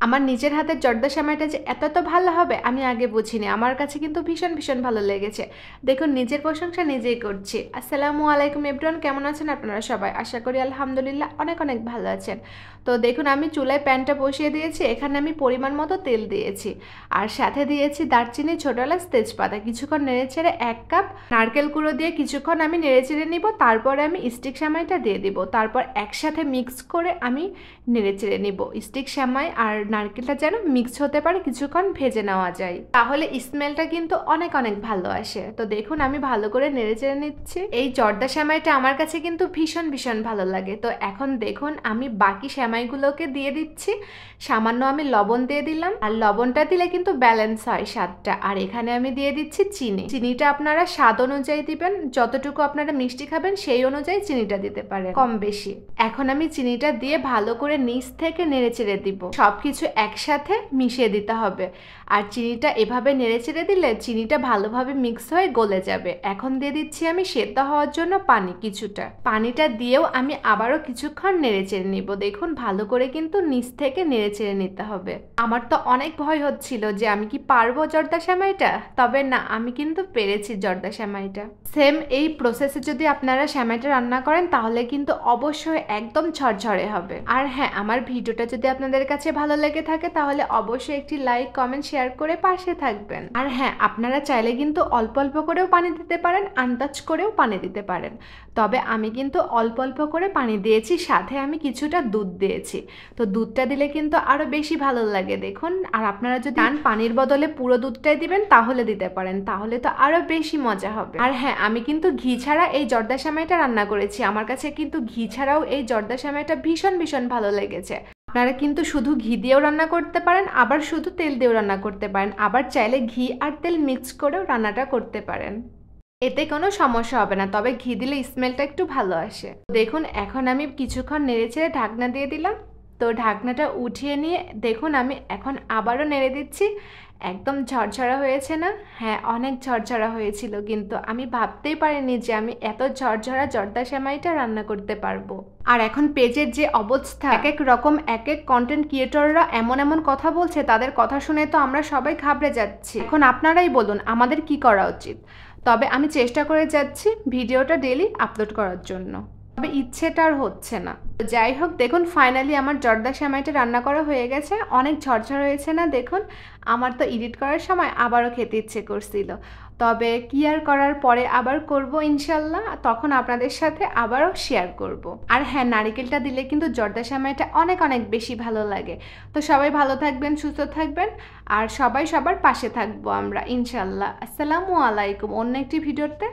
আমার নিজের হাতের জর্দা সেমাইটা যে এত ভালো হবে আমি আগে বুঝিনি। আমার কাছে কিন্তু ভীষণ ভালো লেগেছে। দেখুন, নিজের প্রশংসা নিজেই করছি। আসসালামু আলাইকুম এভরিওয়ান, কেমন আছেন আপনারা সবাই? আশা করি আলহামদুলিল্লাহ অনেক ভালো আছেন। তো দেখুন, আমি চুলায় প্যানটা বসিয়ে দিয়েছি। এখানে আমি পরিমাণ মতো তেল দিয়েছি, আর সাথে দিয়েছি দারচিনি, ছোট এলাচ, তেজপাতা। কিছুক্ষণ নেড়েচেড়ে 1 কাপ নারকেল কুড়ো দিয়ে কিছুক্ষণ আমি নেড়েচেড়ে নিব। তারপরে আমি স্টিক সেমাইটা দিয়ে দিব। তারপর একসাথে মিক্স করে আমি নেড়েচেড়ে নিব। স্টিক সেমাই আর নারকেলটা যেন মিক্স হতে পারে, কিছুক্ষণ ভেজে নেওয়া যায়, তাহলে স্মেলটা কিন্তু অনেক ভালো আসে। তো দেখুন, আমি ভালো করে নেড়েচেড়ে নিচ্ছি। এই জর্দা সেমাইটা আমার কাছে কিন্তু ভীষণ ভালো লাগে। তো এখন দেখুন, আমি বাকি সেমাইগুলোকে দিয়ে দিচ্ছি। সামান্য আমি লবণ দিয়ে দিলাম, আর লবণটা দিলে কিন্তু ব্যালেন্স হয় স্বাদটা। আর এখানে আমি দিয়ে দিচ্ছি চিনিটা আপনারা স্বাদ অনুযায়ী দিবেন, যতটুকু আপনারা মিষ্টি খাবেন সেই অনুযায়ী চিনিটা দিতে পারেন, কম বেশি। এখন আমি চিনিটা দিয়ে ভালো করে নিচ থেকে নেড়েচেড়ে দিব। সবকিছু একসাথে মিশিয়ে দিতে হবে। আর চিনিটা এভাবে নেড়েচেড়ে দিলে চিনিটা ভালোভাবে মিক্স হয়ে গলে যাবে। এখন দিয়ে দিচ্ছি আমি সেদ্ধ হওয়ার জন্য পানি কিছুটা। পানিটা দিয়েও আমি আবারও কিছুক্ষণ নেড়েচেড়ে নিব। দেখুন, ভালো করে কিন্তু নিচ থেকে নেড়েচেড়ে নিতে হবে। আমার তো অনেক ভয় হচ্ছিল যে আমি কি পারবো জর্দা সেমাইটা, তবে না, আমি কিন্তু পেরেছি জর্দা সেমাইটা। সেম এই প্রসেসে যদি আপনারা সেমাইটা রান্না করেন তাহলে কিন্তু অবশ্যই একদম ঝরঝরে হবে। আর হ্যাঁ, আমার ভিডিওটা যদি আপনাদের কাছে ভালো লেগে থাকে তাহলে অবশ্যই একটি লাইক, কমেন্ট, শেয়ার করে পাশে থাকবেন। আর হ্যাঁ, আপনারা চাইলে কিন্তু অল্প করেও পানি দিতে পারেন, আন্দাজ করেও পানি দিতে পারেন। তবে আমি কিন্তু অল্প করে পানি দিয়েছি, সাথে আমি কিছুটা দুধ দিয়েছি। তো দুধটা দিলে কিন্তু আরো বেশি ভালো লাগে দেখুন। আর আপনারা যদি পানির বদলে পুরো দুধটাই দিবেন তাহলে দিতে পারেন, তাহলে তো আরো বেশি মজা হবে। আর হ্যাঁ, আমি কিন্তু ঘি ছাড়া এই জর্দা সেমাইটা রান্না করেছি। আমার কাছে কিন্তু ঘি ছাড়াও এই জর্দা সেমাইটা ভীষণ ভালো লেগেছে। আপনারা কিন্তু শুধু ঘি দিয়েও রান্না করতে পারেন, আবার শুধু তেল দিয়েও রান্না করতে পারেন, আবার চাইলে ঘি আর তেল মিক্স করেও রান্নাটা করতে পারেন। এতে কোনো সমস্যা হবে না, তবে ঘি দিলে স্মেলটা একটু ভালো আসে। দেখুন, এখন আমি কিছুক্ষণ নেড়েচেড়ে ঢাকনা দিয়ে দিলাম। তো ঢাকনাটা উঠিয়ে নিয়ে দেখুন, আমি এখন আবারও নেড়ে দিচ্ছি। একদম ঝরঝরা হয়েছে না? হ্যাঁ, অনেক ঝরঝরা হয়েছিল, কিন্তু আমি ভাবতেই পারিনি যে আমি এত ঝরঝরা জর্দা সেমাইটা রান্না করতে পারবো। আর এখন পেজের যে অবস্থা, এক রকম এক কন্টেন্ট ক্রিয়েটররা এমন কথা বলছে, তাদের কথা শুনে তো আমরা সবাই ঘাবড়ে যাচ্ছি। এখন আপনারাই বলুন আমাদের কি করা উচিত। তবে আমি চেষ্টা করে যাচ্ছি ভিডিওটা ডেইলি আপলোড করার জন্য, তবে ইচ্ছেটা আর হচ্ছে না। যাই হোক, দেখুন ফাইনালি আমার জর্দা সেমাইটা রান্না করা হয়ে গেছে। অনেক ঝরঝর হয়েছে না? দেখুন, আমার তো এডিট করার সময় আবারও খেতে ইচ্ছে করছিল, তবে কি আর করার, পরে আবার করব ইনশাল্লাহ, তখন আপনাদের সাথে আবারও শেয়ার করব। আর হ্যাঁ, নারিকেলটা দিলে কিন্তু জর্দা সেমাইটা অনেক বেশি ভালো লাগে। তো সবাই ভালো থাকবেন, সুস্থ থাকবেন, আর সবাই সবার পাশে থাকবো আমরা ইনশাল্লাহ। আসসালামু আলাইকুম। অন্য একটি ভিডিওতে